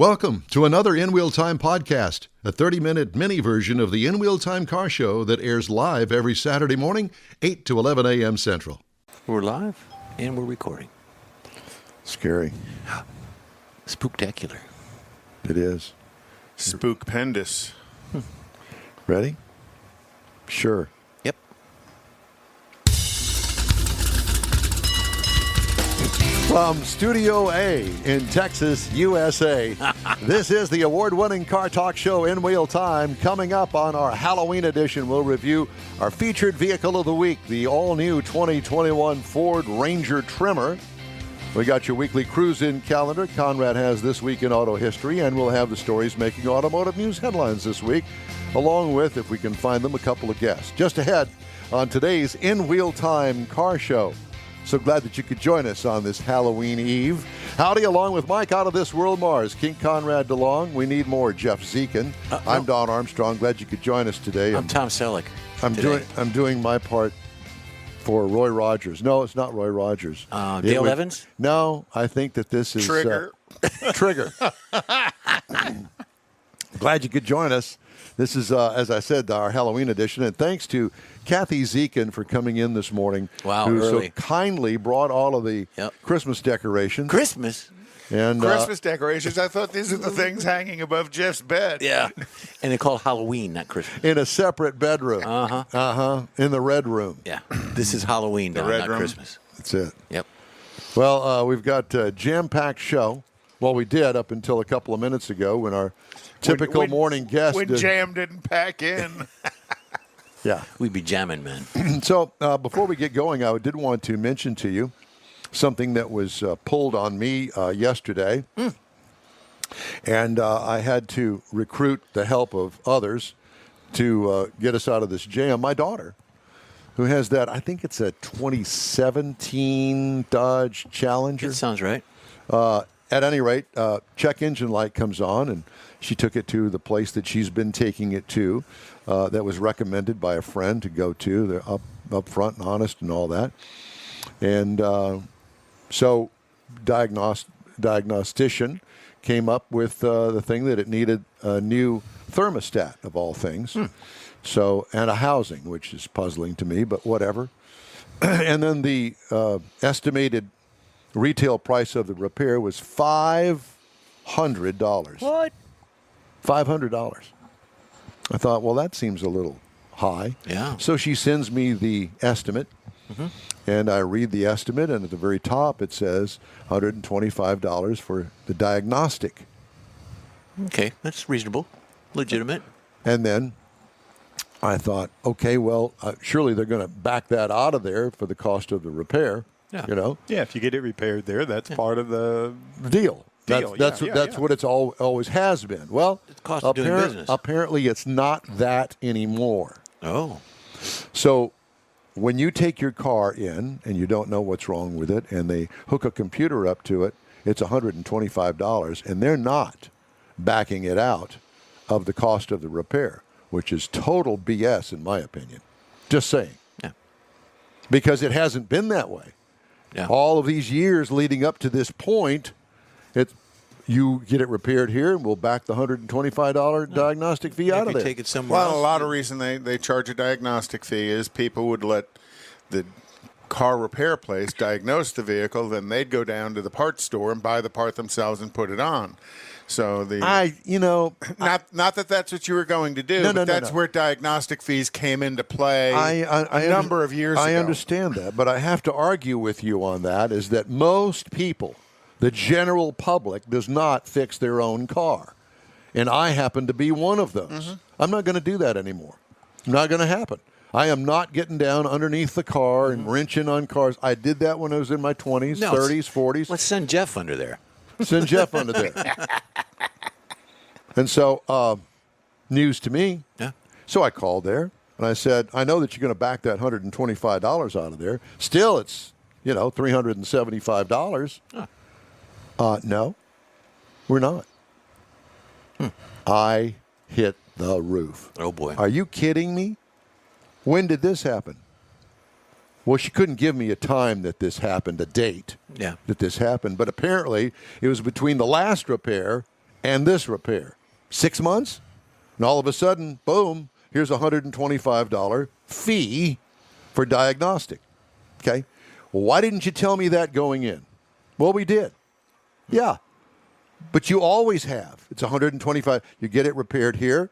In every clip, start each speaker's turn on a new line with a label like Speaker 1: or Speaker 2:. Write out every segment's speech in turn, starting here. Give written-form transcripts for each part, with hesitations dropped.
Speaker 1: Welcome to another In Wheel Time podcast, a 30-minute mini version of the In Wheel Time car show that airs live every Saturday morning, 8 to 11 a.m. Central.
Speaker 2: We're live and we're recording.
Speaker 3: Scary.
Speaker 2: Spooktacular.
Speaker 3: It is.
Speaker 4: Spookpendous.
Speaker 3: Ready? Sure.
Speaker 2: Yep.
Speaker 3: From Studio A in Texas, USA, this is the award-winning car talk show In Wheel Time. Coming up on our Halloween edition, we'll review our featured vehicle of the week, the all-new 2021 Ford Ranger Tremor. We got your weekly cruise-in calendar. Conrad has This Week in Auto History, and we'll have the stories making automotive news headlines this week, along with, if we can find them, a couple of guests. Just ahead on today's In Wheel Time car show. So glad that you could join us on this Halloween Eve. Howdy, along with Mike out of this world, Mars, King Conrad DeLong. We need more Jeff Zekin. I'm Don Armstrong. Glad you could join us today.
Speaker 2: I'm Tom Selleck.
Speaker 3: I'm doing my part for Roy Rogers. No, it's not Roy Rogers.
Speaker 2: Dale Evans?
Speaker 3: No, I think that this is
Speaker 4: Trigger.
Speaker 3: Trigger. Glad you could join us. This is, as I said, our Halloween edition, and thanks to Kathy Zekin for coming in this morning.
Speaker 2: Wow,
Speaker 3: who
Speaker 2: early.
Speaker 3: so kindly brought all of the Christmas decorations.
Speaker 2: Christmas?
Speaker 3: And
Speaker 4: Christmas decorations. I thought these are the things hanging above Jeff's bed.
Speaker 2: Yeah. And they're called Halloween, not Christmas.
Speaker 3: in a separate bedroom.
Speaker 2: Uh-huh.
Speaker 3: In the red room.
Speaker 2: Yeah. This is Halloween, Don,
Speaker 4: red
Speaker 2: not
Speaker 4: room.
Speaker 2: Christmas.
Speaker 3: That's it.
Speaker 2: Yep.
Speaker 3: Well, we've got a jam-packed show. Well, we did up until a couple of minutes ago when our typical morning guest.
Speaker 4: When Jam didn't pack in.
Speaker 3: Yeah.
Speaker 2: We'd be jamming, man.
Speaker 3: So before we get going, I did want to mention to you something that was pulled on me yesterday. And I had to recruit the help of others to get us out of this jam. My daughter, who has that, I think it's a 2017 Dodge Challenger.
Speaker 2: That sounds right.
Speaker 3: At any rate, check engine light comes on, and she took it to the place that she's been taking it to that was recommended by a friend to go to. They're up front and honest and all that. And so diagnostician came up with the thing that it needed a new thermostat, of all things. So, and a housing, which is puzzling to me, but whatever. And then the estimated retail price of the repair was $500.
Speaker 2: What?
Speaker 3: $500. I thought, well, that seems a little high.
Speaker 2: Yeah.
Speaker 3: So she sends me the estimate, and I read the estimate, and at the very top it says $125 for the diagnostic.
Speaker 2: Okay. That's reasonable. Legitimate.
Speaker 3: And then I thought, okay, well, surely they're going to back that out of there for the cost of the repair.
Speaker 2: Yeah.
Speaker 3: You know?
Speaker 5: Yeah, if you get it repaired there, that's part of the
Speaker 3: Deal.
Speaker 5: Deal,
Speaker 3: That's
Speaker 5: yeah.
Speaker 3: what it's always has been. Well,
Speaker 2: It's the cost of doing business.
Speaker 3: apparently it's not that anymore.
Speaker 2: Oh.
Speaker 3: So when you take your car in and you don't know what's wrong with it, and they hook a computer up to it, it's $125, and they're not backing it out of the cost of the repair, which is total BS in my opinion. Just saying.
Speaker 2: Yeah.
Speaker 3: Because it hasn't been that way.
Speaker 2: Yeah.
Speaker 3: All of these years leading up to this point, you get it repaired here, and we'll back the $125 diagnostic fee out
Speaker 2: If
Speaker 3: of
Speaker 2: you
Speaker 3: there.
Speaker 2: take it somewhere
Speaker 4: Well,
Speaker 2: else.
Speaker 4: a lot of reason they charge a diagnostic fee is people would let the car repair place diagnose the vehicle, then they'd go down to the parts store and buy the part themselves and put it on. So not that that's what you were going to do, but that's where diagnostic fees came into play a number of years ago.
Speaker 3: I understand that, but I have to argue with you on that, is that most people, the general public, does not fix their own car. And I happen to be one of those. I'm not going to do that anymore. Not going to happen. I am not getting down underneath the car and wrenching on cars. I did that when I was in my 20s, 30s, 40s.
Speaker 2: Let's send Jeff under there.
Speaker 3: Send Jeff under there. And so, news to me.
Speaker 2: Yeah.
Speaker 3: So I called there, and I said, I know that you're going to back that $125 out of there. Still, it's, $375. No, we're not. I hit the roof.
Speaker 2: Oh, boy.
Speaker 3: Are you kidding me? When did this happen? Well, she couldn't give me a time that this happened, a date that this happened. But apparently, it was between the last repair and this repair. 6 months, and all of a sudden, boom, here's a $125 fee for diagnostic. Okay? Well, why didn't you tell me that going in? Well, we did. Yeah. But you always have. It's $125. You get it repaired here,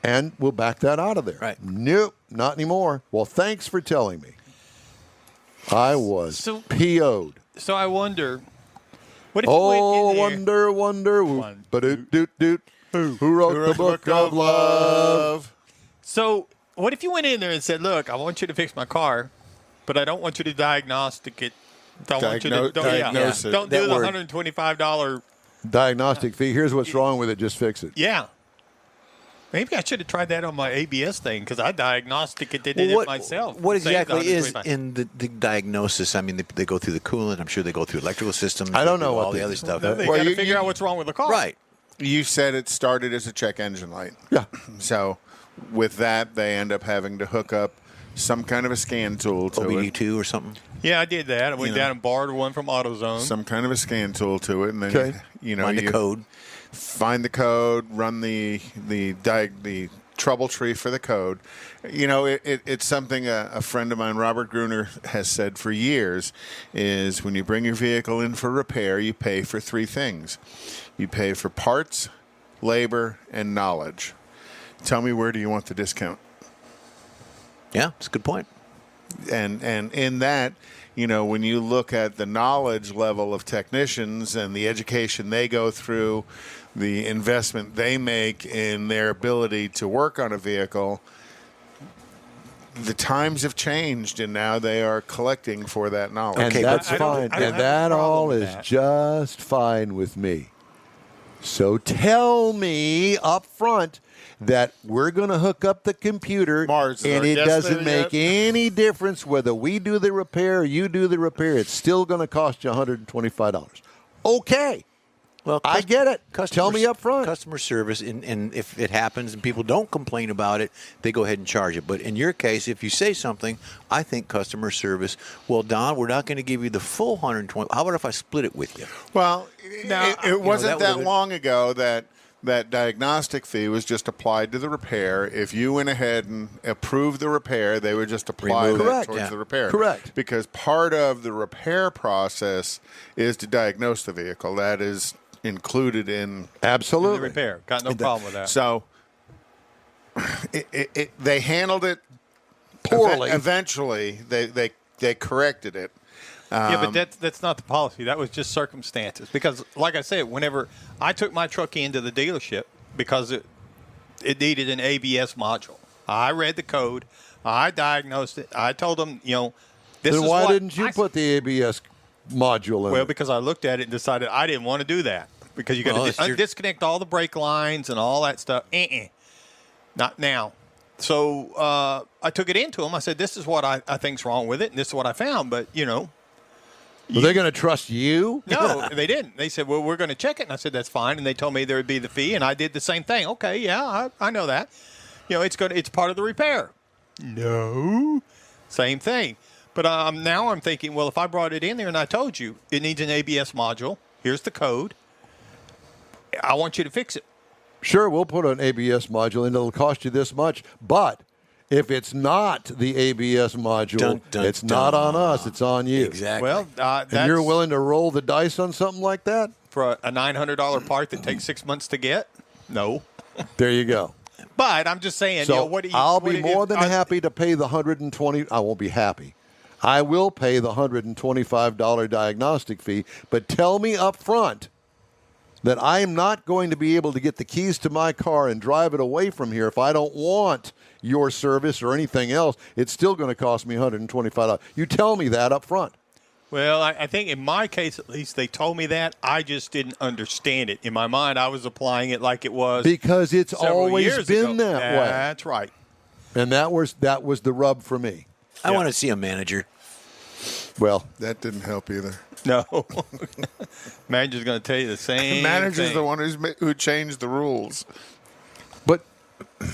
Speaker 3: and we'll back that out of there.
Speaker 2: Right.
Speaker 3: Nope, not anymore. Well, thanks for telling me. I was PO'd.
Speaker 6: So I wonder, what if you went in there?
Speaker 3: wonder. Ba-doot-doot-doot. Who wrote the book of love?
Speaker 6: So what if you went in there and said, look, I want you to fix my car, but I don't want you to diagnostic it.
Speaker 4: Diagnose it.
Speaker 6: Don't do the $125.
Speaker 3: Diagnostic fee. Here's what's wrong with it. Just fix it.
Speaker 6: Yeah. Maybe I should have tried that on my ABS thing because I diagnosticated it myself.
Speaker 2: What
Speaker 6: Saved
Speaker 2: exactly is
Speaker 6: $125.
Speaker 2: in the diagnosis? I mean, they go through the coolant. I'm sure they go through electrical systems.
Speaker 3: I don't
Speaker 2: they
Speaker 3: know
Speaker 2: do
Speaker 3: what
Speaker 2: all the
Speaker 3: they
Speaker 2: other
Speaker 3: do.
Speaker 2: stuff.
Speaker 6: They got to figure out what's wrong with the car.
Speaker 2: Right.
Speaker 4: You said it started as a check engine light.
Speaker 3: Yeah.
Speaker 4: So with that, they end up having to hook up some kind of a scan tool to it.
Speaker 2: OBD2 or something.
Speaker 6: Yeah, I did that. I went down and borrowed one from AutoZone.
Speaker 4: Some kind of a scan tool to it, and then
Speaker 3: Okay.
Speaker 2: Find the code.
Speaker 4: Find the code, run the trouble tree for the code. You know, it's something a friend of mine, Robert Gruner, has said for years, is when you bring your vehicle in for repair, you pay for three things. You pay for parts, labor, and knowledge. Tell me, where do you want the discount?
Speaker 2: Yeah, that's a good point.
Speaker 4: And in that, you know, when you look at the knowledge level of technicians and the education they go through, the investment they make in their ability to work on a vehicle, the times have changed, and now they are collecting for that knowledge.
Speaker 3: And
Speaker 2: Okay,
Speaker 3: that's
Speaker 6: I don't-
Speaker 3: fine.
Speaker 6: I don't
Speaker 3: And
Speaker 6: have a
Speaker 3: that
Speaker 6: problem
Speaker 3: all
Speaker 6: with
Speaker 3: is
Speaker 6: that.
Speaker 3: just fine with me. So tell me up front that we're going to hook up the computer,
Speaker 4: Mars, is
Speaker 3: and
Speaker 4: our
Speaker 3: it
Speaker 4: guest
Speaker 3: doesn't
Speaker 4: there
Speaker 3: make
Speaker 4: yet?
Speaker 3: any difference whether we do the repair or you do the repair. It's still going to cost you $125. Okay.
Speaker 2: Well,
Speaker 3: I get it.
Speaker 2: Customer,
Speaker 3: Tell me up front.
Speaker 2: Customer service, and if it happens and people don't complain about it, they go ahead and charge it. But in your case, if you say something, I think customer service, well, Don, we're not going to give you the full 120. How about if I split it with you?
Speaker 4: Well, it wasn't
Speaker 2: that
Speaker 4: that
Speaker 2: would've-
Speaker 4: long ago that diagnostic fee was just applied to the repair. If you went ahead and approved the repair, they would just apply
Speaker 2: Remove
Speaker 4: that
Speaker 2: it.
Speaker 3: Correct.
Speaker 4: towards
Speaker 2: Yeah.
Speaker 4: the repair.
Speaker 3: Correct.
Speaker 4: Because part of the repair process is to diagnose the vehicle. That is included in.
Speaker 3: Absolutely.
Speaker 6: The repair. Got no problem with that.
Speaker 4: So they handled it
Speaker 3: Poorly.
Speaker 4: Eventually, they corrected it.
Speaker 6: Yeah, but that's not the policy. That was just circumstances. Because, like I said, whenever I took my truck into the dealership because it needed an ABS module, I read the code, I diagnosed it, I told them, you know, this
Speaker 3: Then
Speaker 6: is
Speaker 3: why
Speaker 6: what
Speaker 3: didn't you
Speaker 6: I-
Speaker 3: put the ABS module in
Speaker 6: Well,
Speaker 3: it?
Speaker 6: because I looked at it and decided I didn't want to do that because you got
Speaker 2: Well,
Speaker 6: to
Speaker 2: it's your-
Speaker 6: disconnect all the brake lines and all that stuff. Not now. So I took it into them. I said, "This is what I think's wrong with it, and this is what I found." But you know,
Speaker 3: Were they going to trust you?
Speaker 6: no, they didn't. They said, "Well, we're going to check it," and I said, "That's fine." And they told me there would be the fee, and I did the same thing. Okay, yeah, I know that. You know, it's part of the repair. No, same thing. But now I'm thinking, well, if I brought it in there and I told you it needs an ABS module, here's the code. I want you to fix it.
Speaker 3: Sure, we'll put an ABS module in. It'll cost you this much. But if it's not the ABS module,
Speaker 2: Dun, dun,
Speaker 3: it's not on us. It's on you.
Speaker 2: Exactly.
Speaker 6: Well,
Speaker 3: And
Speaker 6: that's
Speaker 3: you're willing to roll the dice on something like that?
Speaker 6: for a $900 part that takes 6 months to get? No.
Speaker 3: There you go.
Speaker 6: But I'm just saying,
Speaker 3: So
Speaker 6: you know, what do you,
Speaker 3: I'll
Speaker 6: what
Speaker 3: be
Speaker 6: do you-
Speaker 3: more than happy to pay the $120. I won't be happy. I will pay the $125 diagnostic fee, but tell me up front that I am not going to be able to get the keys to my car and drive it away from here if I don't want your service or anything else. It's still going to cost me $125. You tell me that up front.
Speaker 6: Well, I think in my case, at least, they told me that. I just didn't understand it. In my mind, I was applying it like it was
Speaker 3: Because it's
Speaker 6: several
Speaker 3: always
Speaker 6: years
Speaker 3: been
Speaker 6: ago.
Speaker 3: that way.
Speaker 6: That's right.
Speaker 3: And that was the rub for me.
Speaker 2: I want to see a manager.
Speaker 3: Well,
Speaker 4: That didn't help either.
Speaker 6: No. Manager's going to tell you the same
Speaker 4: The manager's
Speaker 6: thing.
Speaker 4: the one who changed the rules.
Speaker 3: but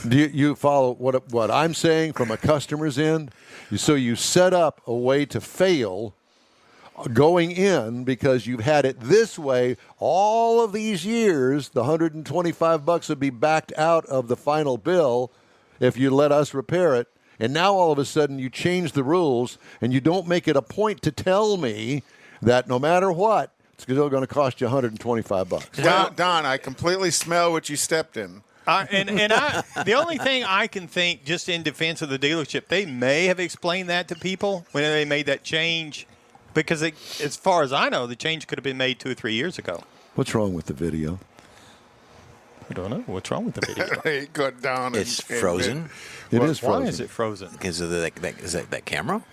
Speaker 3: do you follow what I'm saying from a customer's end? So you set up a way to fail going in because you've had it this way all of these years. The $125 would be backed out of the final bill if you let us repair it. And now all of a sudden you change the rules and you don't make it a point to tell me that no matter what, it's still going to cost you $125.
Speaker 4: Don, I completely smell what you stepped in.
Speaker 6: The only thing I can think, just in defense of the dealership, they may have explained that to people when they made that change, because as far as I know, the change could have been made 2 or 3 years ago.
Speaker 3: What's wrong with the video?
Speaker 6: I don't know. What's wrong with the video?
Speaker 4: Hey, good, Don.
Speaker 2: It's frozen.
Speaker 3: It is frozen.
Speaker 6: Why is it frozen?
Speaker 2: Because of that camera?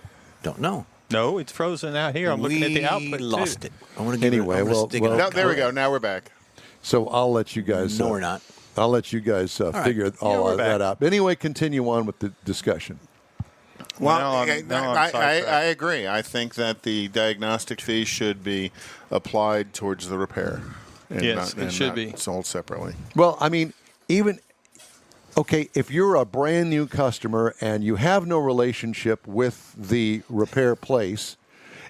Speaker 2: Don't know.
Speaker 6: No, it's frozen out here. I'm looking at the output,
Speaker 2: lost
Speaker 6: too.
Speaker 2: it. I want to get
Speaker 3: Anyway,
Speaker 4: No, there we go. Now we're back.
Speaker 3: So I'll let you guys.
Speaker 2: No, we're not.
Speaker 3: I'll let you guys figure all of that out. Anyway, continue on with the discussion.
Speaker 4: Well,
Speaker 6: I
Speaker 4: I agree. I think that the diagnostic fee should be applied towards the repair. And
Speaker 6: Yes, it should
Speaker 4: not
Speaker 6: be.
Speaker 4: sold separately.
Speaker 3: Well, I mean, okay, if you're a brand new customer and you have no relationship with the repair place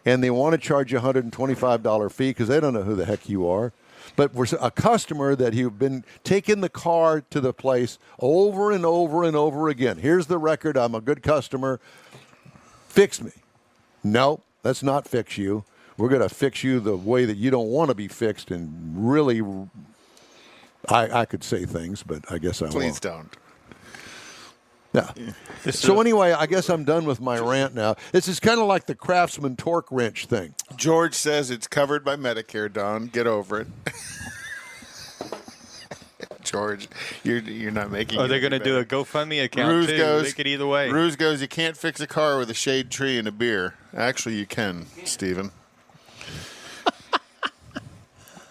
Speaker 3: and they want to charge you a $125 fee because they don't know who the heck you are, but we're a customer that you've been taking the car to the place over and over and over again. Here's the record. I'm a good customer. Fix me. No, let's not fix you. We're going to fix you the way that you don't want to be fixed. And really, I could say things, but I guess I won't.
Speaker 4: Please don't.
Speaker 3: Yeah. So anyway, I guess I'm done with my rant now. This is kind of like the Craftsman torque wrench thing.
Speaker 4: George says it's covered by Medicare, Don. Get over it. George, you're not making.
Speaker 6: Are they going to do a GoFundMe account too? Make it either way.
Speaker 4: Ruse goes, you can't fix a car with a shade tree and a beer. Actually, you can, Stephen.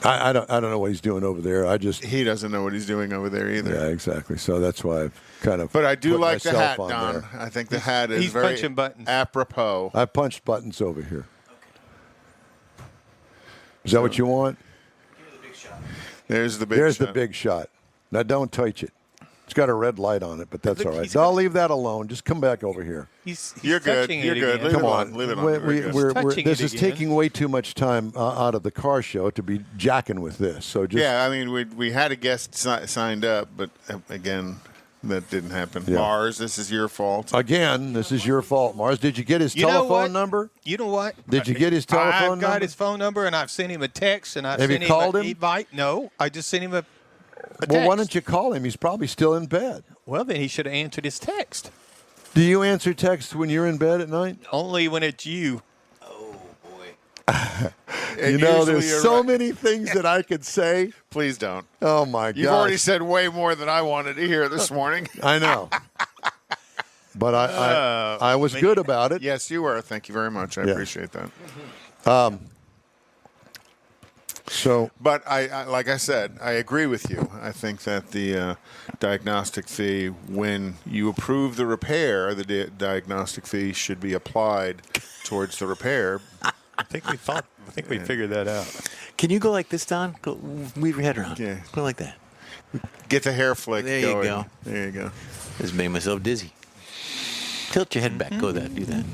Speaker 3: I don't know what he's doing over there.
Speaker 4: He doesn't know what he's doing over there either.
Speaker 3: Yeah, exactly. So that's why I've kind of.
Speaker 4: But I do
Speaker 3: put
Speaker 4: like the
Speaker 3: myself
Speaker 4: hat,
Speaker 3: on
Speaker 4: Don.
Speaker 3: there.
Speaker 4: I think the hat is
Speaker 6: He's
Speaker 4: very
Speaker 6: punching buttons.
Speaker 4: apropos.
Speaker 3: I punched buttons over here. Is that what you want?
Speaker 4: There's the big
Speaker 3: There's
Speaker 4: shot.
Speaker 3: the big shot. Now don't touch it. It's got a red light on it, but that's
Speaker 6: Look,
Speaker 3: all right.
Speaker 6: he's
Speaker 3: So I'll leave that alone. Just come back over here.
Speaker 6: He's
Speaker 4: You're good.
Speaker 6: touching
Speaker 4: You're
Speaker 6: it
Speaker 4: good.
Speaker 6: again.
Speaker 4: Leave
Speaker 3: Come
Speaker 4: it
Speaker 3: on.
Speaker 4: Leave it on. Very good.
Speaker 6: touching
Speaker 3: This
Speaker 6: it
Speaker 3: is
Speaker 6: again.
Speaker 3: taking way too much time out of the car show to be jacking with this. So just
Speaker 4: Yeah, I mean, we had a guest signed up, but again, that didn't happen.
Speaker 3: Yeah.
Speaker 4: Mars, this is your fault.
Speaker 3: again, this is your fault, Mars. Did you get his
Speaker 6: You know
Speaker 3: telephone
Speaker 6: what?
Speaker 3: number?
Speaker 6: You know what?
Speaker 3: Did you get his telephone
Speaker 6: I've got
Speaker 3: number?
Speaker 6: his phone number, and I've sent him a text, and I've
Speaker 3: Have you
Speaker 6: sent
Speaker 3: called
Speaker 6: him
Speaker 3: him?
Speaker 6: an invite. No, I just sent him a text.
Speaker 3: Well, why don't you call him? He's probably still in bed.
Speaker 6: Well, then he should have answered his text.
Speaker 3: Do you answer texts when you're in bed at night?
Speaker 6: Only when it's you.
Speaker 4: And
Speaker 3: There's
Speaker 4: usually you're
Speaker 3: so
Speaker 4: right.
Speaker 3: many things that I could say.
Speaker 4: Please don't.
Speaker 3: Oh, my God.
Speaker 4: You've already said way more than I wanted to hear this morning.
Speaker 3: I know. But I was good about it.
Speaker 4: Yes, you were. Thank you very much. I
Speaker 3: Yeah.
Speaker 4: appreciate that.
Speaker 3: So,
Speaker 4: But I like I said, I agree with you. I think that the diagnostic fee, when you approve the repair, the diagnostic fee should be applied towards the repair.
Speaker 6: I think we figured that out.
Speaker 2: Can you go like this, Don? Go, weave your head around.
Speaker 4: Yeah.
Speaker 2: Go like that.
Speaker 4: Get the hair flick
Speaker 2: There you
Speaker 4: going.
Speaker 2: go.
Speaker 4: There you go.
Speaker 2: Just made myself dizzy. Tilt your head back. Go that. Do that.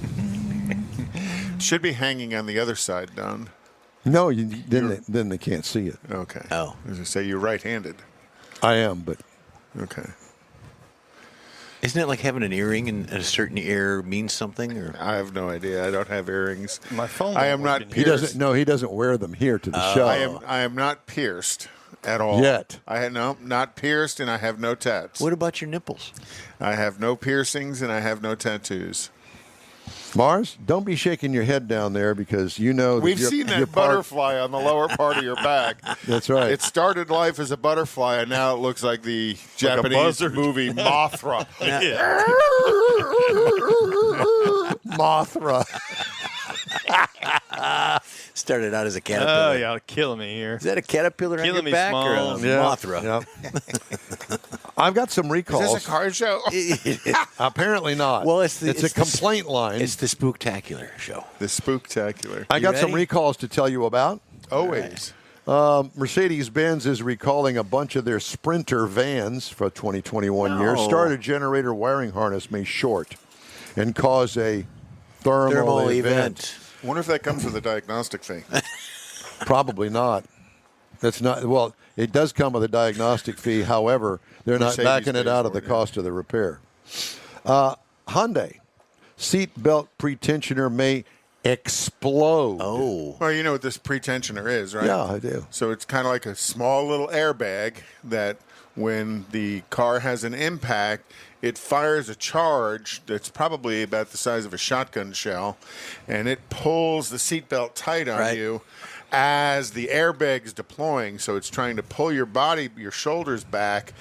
Speaker 4: Should be hanging on the other side, Don.
Speaker 3: no, then they can't see it.
Speaker 4: Okay.
Speaker 2: Oh.
Speaker 4: As I say, you're right-handed.
Speaker 3: I am, but
Speaker 4: Okay.
Speaker 2: Isn't it like having an earring and a certain ear means something? Or
Speaker 4: I have no idea. I don't have earrings.
Speaker 6: My phone
Speaker 4: I
Speaker 6: won't
Speaker 4: am
Speaker 6: work
Speaker 4: not
Speaker 6: in
Speaker 3: he
Speaker 6: here.
Speaker 4: pierced.
Speaker 3: doesn't. No, he doesn't wear them here to the show.
Speaker 4: I am not pierced at all.
Speaker 3: Yet.
Speaker 4: Not pierced, and I have no tats.
Speaker 2: what about your nipples?
Speaker 4: I have no piercings, and I have no tattoos.
Speaker 3: Mars, don't be shaking your head down there because you know that
Speaker 4: We've
Speaker 3: you're-
Speaker 4: seen
Speaker 3: you're
Speaker 4: that
Speaker 3: part-
Speaker 4: butterfly on the lower part of your back.
Speaker 3: That's right.
Speaker 4: It started life as a butterfly, and now it looks like the Japanese
Speaker 6: buzzard.
Speaker 4: movie Mothra.
Speaker 3: Mothra.
Speaker 2: Started out as a caterpillar.
Speaker 6: Oh, y'all killing me here.
Speaker 2: Is that a caterpillar on
Speaker 6: Killing
Speaker 2: your
Speaker 6: me
Speaker 2: back or a
Speaker 6: small.
Speaker 2: Mothra?
Speaker 3: Yeah. I've got some
Speaker 4: Is
Speaker 3: recalls.
Speaker 4: this a car show?
Speaker 3: Apparently not.
Speaker 2: Well, it's
Speaker 3: a complaint line.
Speaker 2: It's the Spooktacular show.
Speaker 4: The Spooktacular.
Speaker 3: I got some
Speaker 2: ready?
Speaker 3: recalls to tell you about.
Speaker 4: Always.
Speaker 3: Mercedes-Benz is recalling a bunch of their Sprinter vans for 2021 year.
Speaker 2: No.
Speaker 3: Starter generator wiring harness may short and cause a thermal event.
Speaker 4: I wonder if that comes with a diagnostic fee.
Speaker 3: Probably not. That's not. Well, it does come with a diagnostic fee. However, they're not backing it out of the cost of the repair. Hyundai seat belt pretensioner may explode.
Speaker 2: Oh.
Speaker 4: Well, you know what this pretensioner is, right?
Speaker 3: Yeah, I do.
Speaker 4: So it's kind of like a small little airbag that when the car has an impact, it fires a charge that's probably about the size of a shotgun shell, and it pulls the seatbelt tight on you as the airbag's deploying. So it's trying to pull your body, your shoulders back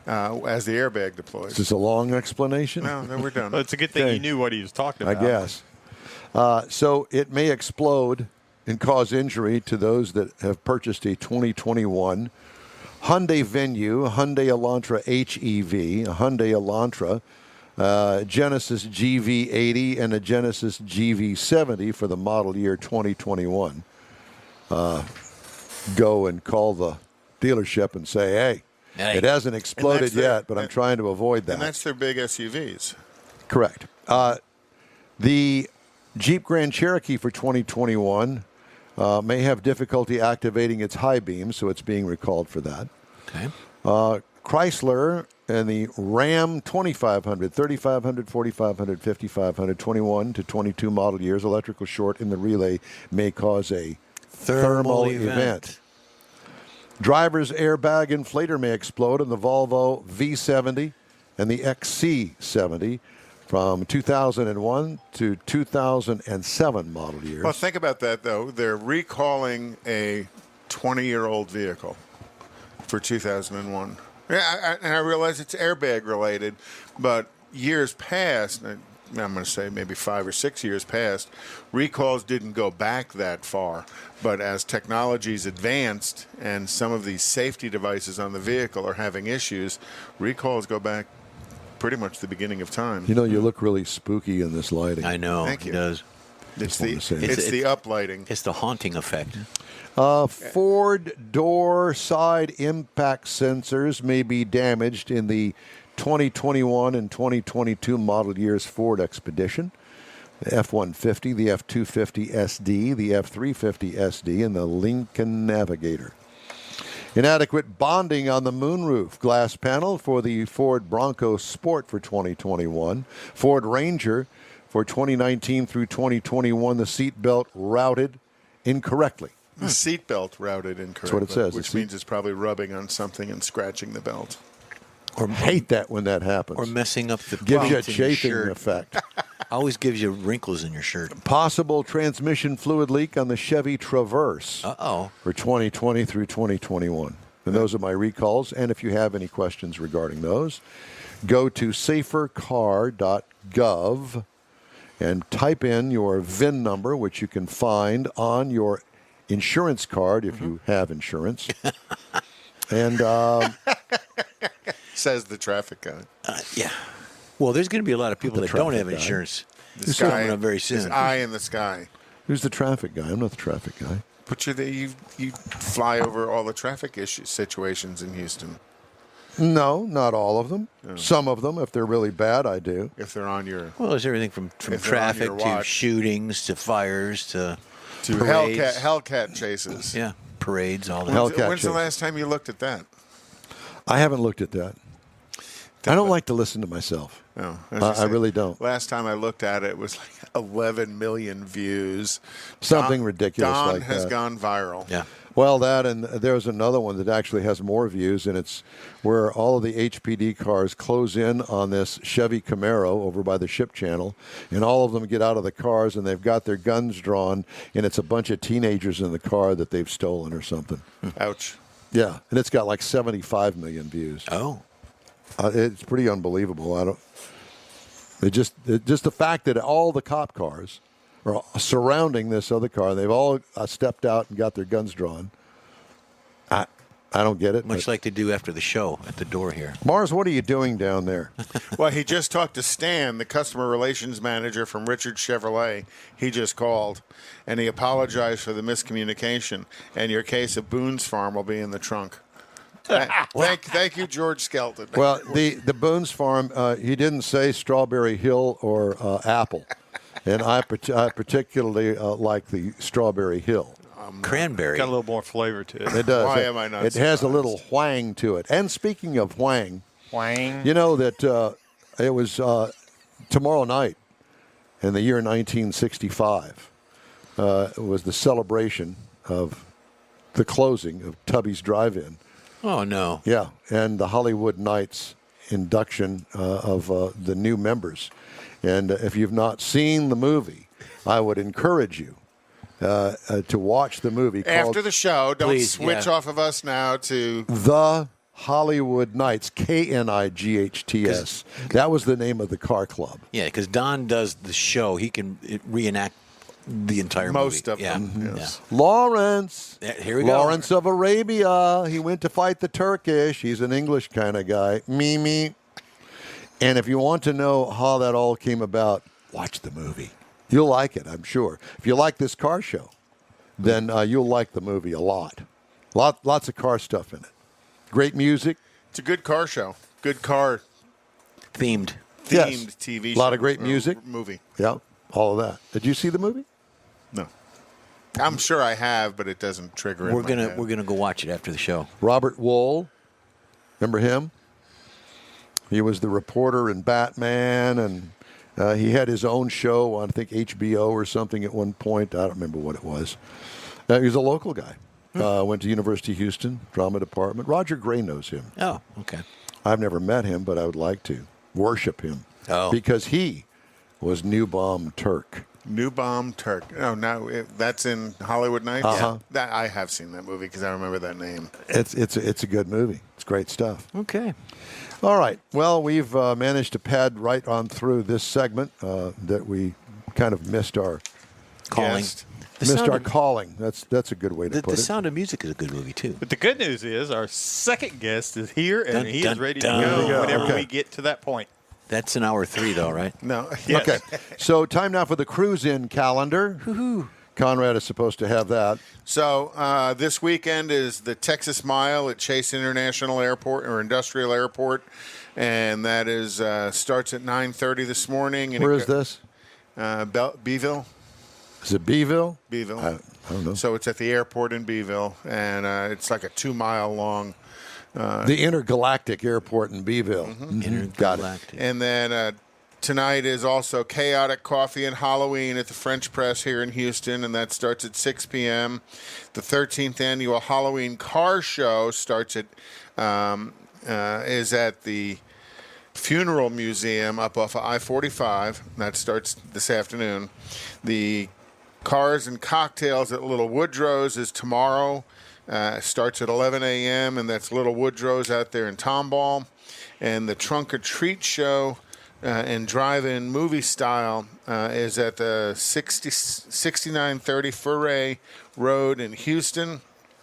Speaker 4: as the airbag deploys.
Speaker 3: Is this a long explanation?
Speaker 4: No, then we're done.
Speaker 6: Well, it's a good thing you knew what he was talking
Speaker 3: I
Speaker 6: about.
Speaker 3: guess. So it may explode and cause injury to those that have purchased a 2021 Hyundai Venue, a Hyundai Elantra HEV, a Hyundai Elantra, Genesis GV80, and a Genesis GV70 for the model year 2021. Go and call the dealership and say, hey, it hasn't exploded yet, but I'm trying to avoid that.
Speaker 4: And that's their big SUVs.
Speaker 3: Correct. The Jeep Grand Cherokee for 2021 may have difficulty activating its high beam, so it's being recalled for that.
Speaker 2: Okay.
Speaker 3: Chrysler and the Ram 2500, 3500, 4500, 5500, 21 to 22 model years, electrical short in the relay may cause a thermal event. Driver's airbag inflator may explode in the Volvo V70 and the XC70 from 2001 to 2007 model years.
Speaker 4: Well, think about that, though. They're recalling a 20-year-old vehicle for 2001. Yeah, and I realize it's airbag related, but years past, I'm going to say maybe 5 or 6 years past, recalls didn't go back that far. But as technology's advanced and some of these safety devices on the vehicle are having issues, recalls go back pretty much the beginning of time.
Speaker 3: You know, you look really spooky in this lighting.
Speaker 2: I know.
Speaker 4: Thank you.
Speaker 2: It does.
Speaker 4: It's
Speaker 3: It's
Speaker 4: the uplighting.
Speaker 2: It's the haunting effect.
Speaker 3: Ford door side impact sensors may be damaged in the 2021 and 2022 model years Ford Expedition, the F-150, the F-250 SD, the F-350 SD, and the Lincoln Navigator. Inadequate bonding on the moonroof glass panel for the Ford Bronco Sport for 2021. Ford Ranger for 2019 through 2021, the seat belt routed incorrectly.
Speaker 4: The seat belt routed incorrectly.
Speaker 3: That's what it says.
Speaker 4: Which means it's probably rubbing on something and scratching the belt.
Speaker 3: Or hate that when that happens.
Speaker 2: Or messing up the
Speaker 3: gives you a
Speaker 2: pleats in your
Speaker 3: chafing
Speaker 2: shirt.
Speaker 3: effect.
Speaker 2: Always gives you wrinkles in your shirt.
Speaker 3: Possible transmission fluid leak on the Chevy Traverse for 2020 through 2021. And those are my recalls. And if you have any questions regarding those, go to safercar.gov and type in your VIN number, which you can find on your insurance card if you have insurance. And
Speaker 4: says the traffic guy.
Speaker 2: Yeah. Well, there's going to be a lot of people that don't have insurance. It's coming up very soon.
Speaker 4: His eye in the sky.
Speaker 3: who's the traffic guy? I'm not the traffic guy.
Speaker 4: But you fly over all the traffic situations in Houston.
Speaker 3: No, not all of them. No. Some of them, if they're really bad, I do.
Speaker 4: If they're on your...
Speaker 2: Well, there's everything from traffic to shootings to fires to
Speaker 4: Hellcat chases.
Speaker 2: Yeah, parades, all that.
Speaker 4: When's the last time you looked at that?
Speaker 3: I haven't looked at that. I don't like to listen to myself.
Speaker 4: No,
Speaker 3: I really don't.
Speaker 4: Last time I looked at it, it was like 11 million views.
Speaker 3: Something ridiculous
Speaker 4: Don
Speaker 3: like that.
Speaker 4: has gone viral.
Speaker 2: Yeah.
Speaker 3: Well, that, and there's another one that actually has more views, and it's where all of the HPD cars close in on this Chevy Camaro over by the ship channel, and all of them get out of the cars, and they've got their guns drawn, and it's a bunch of teenagers in the car that they've stolen or something.
Speaker 4: Ouch.
Speaker 3: Yeah, and it's got like 75 million views.
Speaker 2: Oh.
Speaker 3: It's pretty unbelievable. Just the fact that all the cop cars are surrounding this other car, and they've all stepped out and got their guns drawn. I don't get it.
Speaker 2: Much like they do after the show at the door here.
Speaker 3: Mars, what are you doing down there?
Speaker 4: Well, he just talked to Stan, the customer relations manager from Richard Chevrolet. He just called, and he apologized for the miscommunication. And your case of Boone's Farm will be in the trunk. Thank you, George Skelton.
Speaker 3: Well, the Boone's Farm, he didn't say Strawberry Hill or Apple. And I particularly like the Strawberry Hill.
Speaker 2: Cranberry.
Speaker 6: Got a little more flavor to it.
Speaker 3: It does.
Speaker 4: Why am I not
Speaker 3: It has a little whang to it. And speaking of whang,
Speaker 6: Wang.
Speaker 3: you know that it was tomorrow night in the year 1965. It was the celebration of the closing of Tubby's Drive-In.
Speaker 2: Oh, no.
Speaker 3: Yeah, and the Hollywood Nights induction of the new members. And if you've not seen the movie, I would encourage you to watch the movie called
Speaker 4: After the show, don't
Speaker 2: Please,
Speaker 4: switch
Speaker 2: yeah.
Speaker 4: off of us now to
Speaker 3: The Hollywood Nights, KNIGHTS. That was the name of the car club.
Speaker 2: Yeah, because Don does the show. He can reenact the entire
Speaker 4: most
Speaker 2: movie.
Speaker 4: of them. Yes.
Speaker 3: Lawrence.
Speaker 2: Yeah, here we go.
Speaker 3: Lawrence of Arabia. He went to fight the Turkish. He's an English kind of guy. Mimi. And if you want to know how that all came about, watch the movie. You'll like it, I'm sure. If you like this car show, then you'll like the movie a lot. Lots of car stuff in it. Great music.
Speaker 4: It's a good car show. Good car
Speaker 2: Themed.
Speaker 3: Yes.
Speaker 4: TV
Speaker 3: A lot
Speaker 4: show,
Speaker 3: of great
Speaker 4: or
Speaker 3: music.
Speaker 4: movie.
Speaker 3: Yeah, all of that. Did you see the movie?
Speaker 4: No. I'm sure I have, but it doesn't trigger in
Speaker 2: We're
Speaker 4: my
Speaker 2: gonna
Speaker 4: head.
Speaker 2: we're gonna go watch it after the show.
Speaker 3: Robert Wool. Remember him? He was the reporter in Batman, and he had his own show on, I think, HBO or something at one point. I don't remember what it was. He was a local guy. Went to University of Houston, drama department. Roger Gray knows him.
Speaker 2: Oh, okay.
Speaker 3: I've never met him, but I would like to worship him.
Speaker 2: Oh.
Speaker 3: Because he was New Bomb Turk.
Speaker 4: New Bomb Turk. Oh, no, that's in Hollywood Nights?
Speaker 3: Uh-huh.
Speaker 4: That, I have seen that movie because I remember that name.
Speaker 3: It's a good movie. It's great stuff.
Speaker 2: Okay.
Speaker 3: All right. Well, we've managed to pad right on through this segment that we kind of missed our
Speaker 2: Calling.
Speaker 4: Guest.
Speaker 2: The
Speaker 3: missed
Speaker 2: Sound
Speaker 3: our
Speaker 2: of-
Speaker 3: calling. That's a good way to
Speaker 2: The,
Speaker 3: put
Speaker 2: the
Speaker 3: it.
Speaker 2: Sound of Music is a good movie too.
Speaker 6: But the good news is our second guest is here, and
Speaker 2: Dun,
Speaker 6: he
Speaker 2: dun,
Speaker 6: is ready
Speaker 2: dun.
Speaker 6: to
Speaker 2: There
Speaker 6: go
Speaker 2: we go.
Speaker 6: whenever
Speaker 3: Okay.
Speaker 6: we get to that point.
Speaker 2: That's in hour 3, though, right?
Speaker 4: No.
Speaker 6: Yes.
Speaker 3: Okay. So time now for the cruise-in calendar. Conrad is supposed to have that.
Speaker 4: So this weekend is the Texas Mile at Chase International Airport or Industrial Airport, and that is starts at 9:30 this morning. And
Speaker 3: Where is this?
Speaker 4: Beeville.
Speaker 3: Is it Beeville?
Speaker 4: Beeville.
Speaker 3: I don't know.
Speaker 4: So it's at the airport in Beeville, and it's like a 2-mile long.
Speaker 3: The Intergalactic Airport in Beeville.
Speaker 2: Mm-hmm.
Speaker 3: Mhm. Got it.
Speaker 2: Intergalactic.
Speaker 4: And then tonight is also Chaotic Coffee and Halloween at the French Press here in Houston, and that starts at 6 p.m. The 13th annual Halloween Car Show starts at is at the Funeral Museum up off of I-45. That starts this afternoon. The Cars and Cocktails at Little Woodrow's is tomorrow. Starts at 11 a.m., and that's Little Woodrow's out there in Tomball. And the Trunk or Treat Show and drive-in movie style is at the 6930 Foray Road in Houston,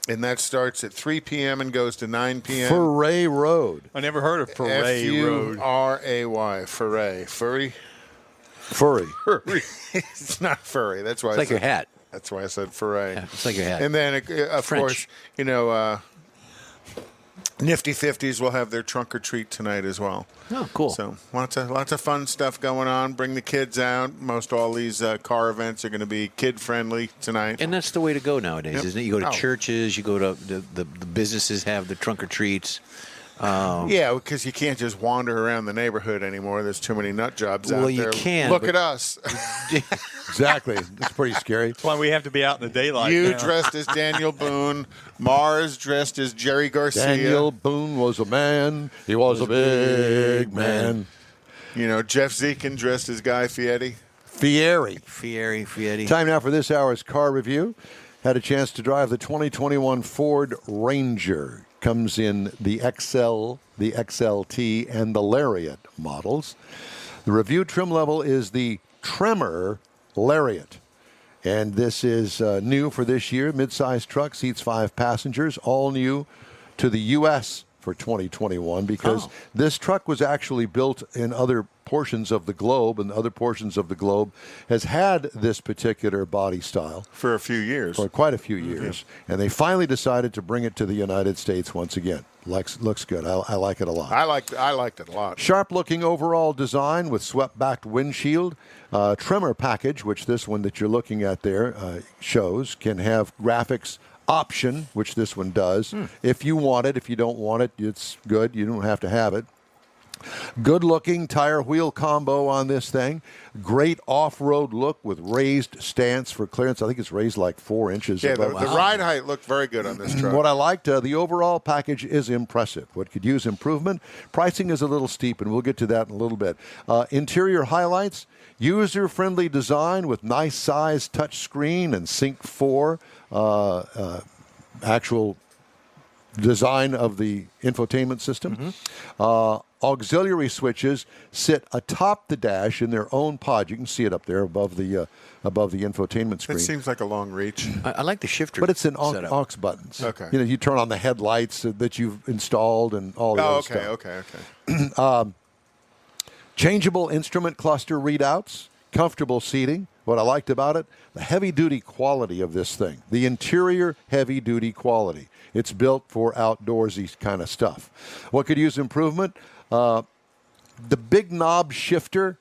Speaker 4: and that starts at 3 p.m. and goes to 9 p.m.
Speaker 3: Foray Road.
Speaker 6: I never heard of Parade Road.
Speaker 4: F-U-R-A-Y, Foray. Furry?
Speaker 3: Furry.
Speaker 4: It's not furry. That's why
Speaker 2: It's like your hat.
Speaker 4: That's why I said foray.
Speaker 2: Yeah, it's like your hat.
Speaker 4: And then, of
Speaker 2: French.
Speaker 4: course, Nifty 50s will have their trunk or treat tonight as well.
Speaker 2: Oh, cool.
Speaker 4: So lots of fun stuff going on. Bring the kids out. Most all these car events are going to be kid friendly tonight.
Speaker 2: And that's the way to go nowadays,
Speaker 4: Yep.
Speaker 2: isn't it? You go to
Speaker 4: Oh.
Speaker 2: churches, you go to the businesses have the trunk or treats.
Speaker 4: Yeah, because you can't just wander around the neighborhood anymore. There's too many nut jobs out
Speaker 2: Well, you
Speaker 4: there.
Speaker 2: can,
Speaker 4: Look
Speaker 2: but-
Speaker 4: at us.
Speaker 3: Exactly. It's pretty scary.
Speaker 6: That's why we have to be out in the daylight.
Speaker 4: You
Speaker 6: now.
Speaker 4: dressed as Daniel Boone. Mars dressed as Jerry Garcia.
Speaker 3: Daniel Boone was a man. He was a big man.
Speaker 4: Jeff Zekin dressed as Guy Fieri.
Speaker 3: Fieri.
Speaker 2: Fieri.
Speaker 3: Time now for this hour's car review. Had a chance to drive the 2021 Ford Ranger. Comes in the XL, the XLT, and the Lariat models. The review trim level is the Tremor Lariat. And this is new for this year. Midsize truck, seats 5 passengers, all new to the U.S. for 2021 because this truck was actually built in other portions of the globe, and other portions of the globe has had this particular body style
Speaker 4: For a few years.
Speaker 3: for quite a few years, and they finally decided to bring it to the United States once again. Looks good. I like it a lot.
Speaker 4: I liked it a lot.
Speaker 3: Sharp-looking overall design with swept-back windshield. Tremor package, which this one that you're looking at there shows, can have graphics option, which this one does. If you want it. If you don't want it, it's good. You don't have to have it. Good-looking tire wheel combo on this thing. Great off-road look with raised stance for clearance. I think it's raised like 4 inches.
Speaker 4: Yeah, the
Speaker 3: above.
Speaker 4: ride height looked very good on this truck.
Speaker 3: What I liked, the overall package is impressive. What could use improvement? Pricing is a little steep, and we'll get to that in a little bit. Interior highlights, user-friendly design with nice size touch screen and Sync 4 actual design of the infotainment system. Auxiliary switches sit atop the dash in their own pod. You can see it up there above the infotainment screen.
Speaker 4: It seems like a long reach.
Speaker 2: I like the shifter.
Speaker 3: But it's in
Speaker 2: setup.
Speaker 3: aux buttons.
Speaker 4: Okay.
Speaker 3: You turn on the headlights that you've installed and all the other stuff.
Speaker 4: Okay.
Speaker 3: Changeable instrument cluster readouts, comfortable seating. What I liked about it, the heavy-duty quality of this thing, the interior heavy-duty quality. It's built for outdoorsy kind of stuff. What could use improvement? The big knob shifter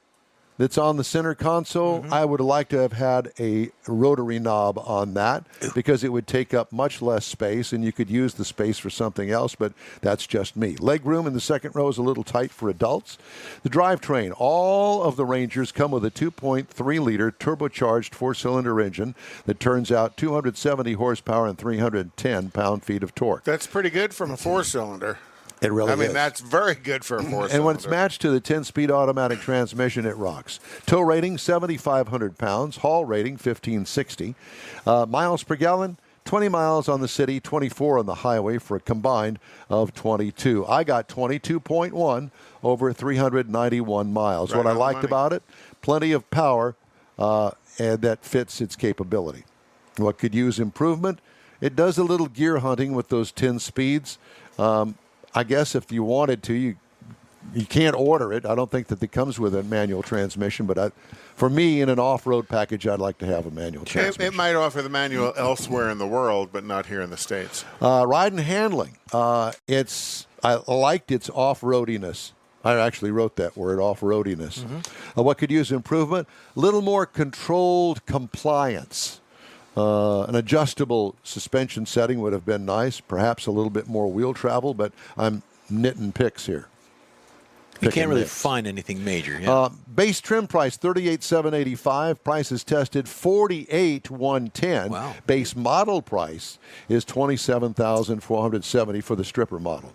Speaker 3: that's on the center console, I would like to have had a rotary knob on that because it would take up much less space and you could use the space for something else, but that's just me. Leg room in the second row is a little tight for adults. The drivetrain, all of the Rangers come with a 2.3-liter turbocharged 4-cylinder engine that turns out 270 horsepower and 310 pound-feet of torque.
Speaker 4: That's pretty good from a 4-cylinder.
Speaker 3: It really is.
Speaker 4: I mean, that's very good for a 4-cylinder.
Speaker 3: And when it's matched to the 10-speed automatic transmission, it rocks. Tow rating, 7,500 pounds. Haul rating, 1,560. Miles per gallon, 20 miles on the city, 24 on the highway for a combined of 22. I got 22.1 over 391 miles.
Speaker 4: Right
Speaker 3: What I
Speaker 4: on the
Speaker 3: liked
Speaker 4: money.
Speaker 3: about it, plenty of power and that fits its capability. What could use improvement? It does a little gear hunting with those 10 speeds. I guess if you wanted to, you can't order it. I don't think that it comes with a manual transmission, but for me, in an off-road package, I'd like to have a manual transmission.
Speaker 4: It might offer the manual elsewhere in the world, but not here in the States.
Speaker 3: Ride and handling. I liked its off-roadiness. I actually wrote that word, off-roadiness. What could use improvement? A little more controlled compliance. An adjustable suspension setting would have been nice. Perhaps a little bit more wheel travel, but I'm knitting picks here.
Speaker 2: You can't really find anything major.
Speaker 3: Base trim price $38,785. Price is tested $48,110.
Speaker 2: Wow.
Speaker 3: Base model price is $27,470 for the stripper model.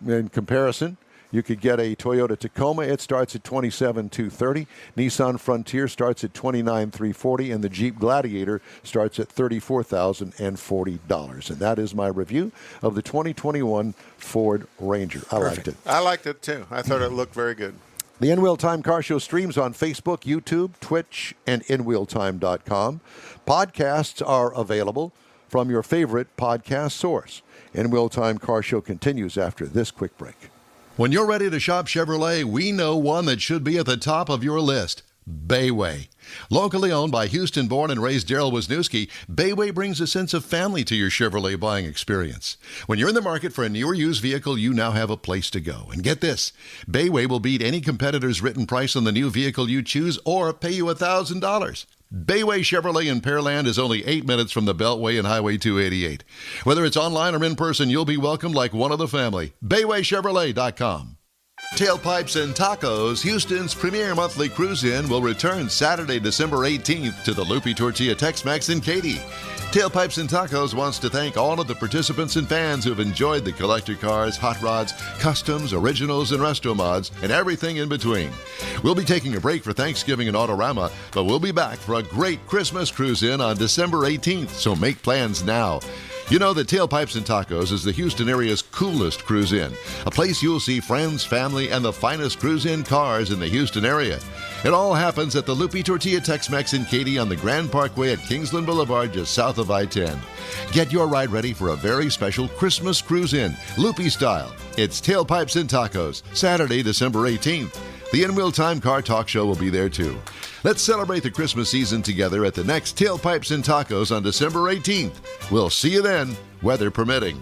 Speaker 3: In comparison, you could get a Toyota Tacoma. It starts at $27,230. Nissan Frontier starts at $29,340, and the Jeep Gladiator starts at $34,040. And that is my review of the 2021 Ford Ranger. I liked it.
Speaker 4: I liked it too. I thought it looked very good.
Speaker 3: The In Wheel Time Car Show streams on Facebook, YouTube, Twitch, and InWheelTime.com. Podcasts are available from your favorite podcast source. In Wheel Time Car Show continues after this quick break.
Speaker 1: When you're ready to shop Chevrolet, we know one that should be at the top of your list. Bayway. Locally owned by Houston-born and raised Daryl Wisniewski, Bayway brings a sense of family to your Chevrolet buying experience. When you're in the market for a new or used vehicle, you now have a place to go. And get this, Bayway will beat any competitor's written price on the new vehicle you choose or pay you $1,000. Bayway Chevrolet in Pearland is only 8 minutes from the Beltway and Highway 288. Whether it's online or in person, you'll be welcomed like one of the family. BaywayChevrolet.com. Tailpipes and Tacos, Houston's premier monthly cruise-in, will return Saturday, December 18th to the Loopy Tortilla Tex-Mex in Katy. Tailpipes and Tacos wants to thank all of the participants and fans who've enjoyed the collector cars, hot rods, customs, originals, and resto mods, and everything in between. We'll be taking a break for Thanksgiving and Autorama, but we'll be back for a great Christmas cruise-in on December 18th, so make plans now. You know that Tailpipes and Tacos is the Houston area's coolest cruise-in, a place you'll see friends, family, and the finest cruise-in cars in the Houston area. It all happens at the Loopy Tortilla Tex-Mex in Katy on the Grand Parkway at Kingsland Boulevard, just south of I-10. Get your ride ready for a very special Christmas cruise-in, Loopy style. It's Tailpipes and Tacos, Saturday, December 18th. The In Wheel Time Car Talk Show will be there too. Let's celebrate the Christmas season together at the next Tailpipes and Tacos on December 18th. We'll see you then, weather permitting.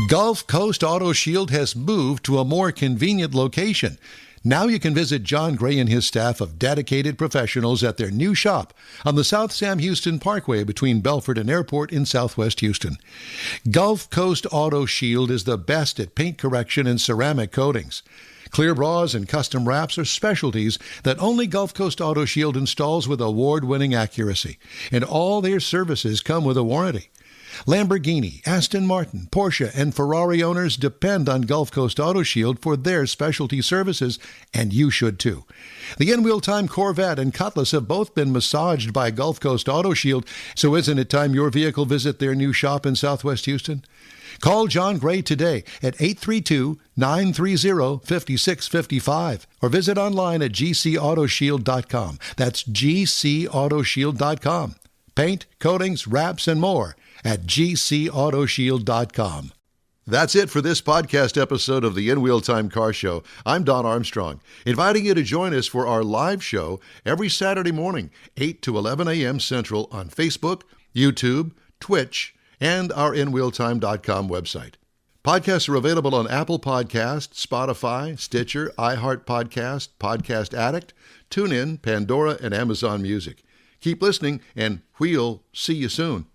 Speaker 1: Gulf Coast Auto Shield has moved to a more convenient location. Now you can visit John Gray and his staff of dedicated professionals at their new shop on the South Sam Houston Parkway between Belford and Airport in Southwest Houston. Gulf Coast Auto Shield is the best at paint correction and ceramic coatings. Clear bras and custom wraps are specialties that only Gulf Coast Auto Shield installs with award-winning accuracy, and all their services come with a warranty. Lamborghini, Aston Martin, Porsche, and Ferrari owners depend on Gulf Coast Auto Shield for their specialty services, and you should too. The in-wheel time Corvette and Cutlass have both been massaged by Gulf Coast Auto Shield, so isn't it time your vehicle visit their new shop in Southwest Houston? Call John Gray today at 832-930-5655 or visit online at gcautoshield.com. That's gcautoshield.com. Paint, coatings, wraps, and more at gcautoshield.com. That's it for this podcast episode of the In Wheel Time Car Show. I'm Don Armstrong, inviting you to join us for our live show every Saturday morning, 8 to 11 a.m. Central on Facebook, YouTube, Twitch, and our InWheelTime.com website. Podcasts are available on Apple Podcasts, Spotify, Stitcher, iHeart Podcast, Podcast Addict, TuneIn, Pandora, and Amazon Music. Keep listening, and we'll see you soon.